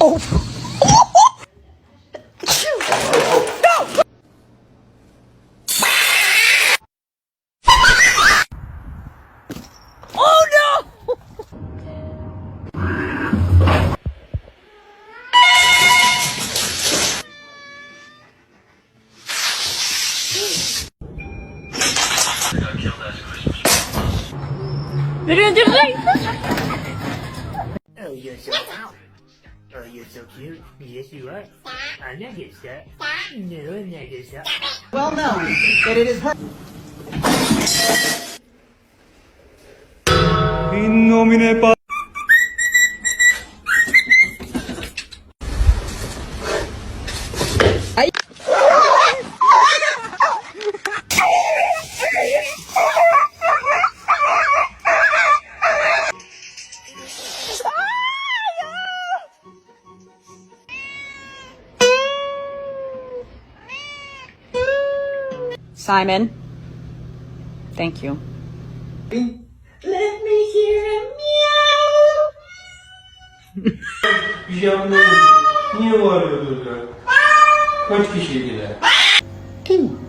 Oh, you're so out. Oh, you're so cute. Yes, you are. I'm not good, sir. No, I'm not good, sir. Well known that it is her. In nomine Patris. Simon, thank you. Let me hear a meow. Pijamda niye bağırıyordunuz ya? Kaç kişiydiler? Two.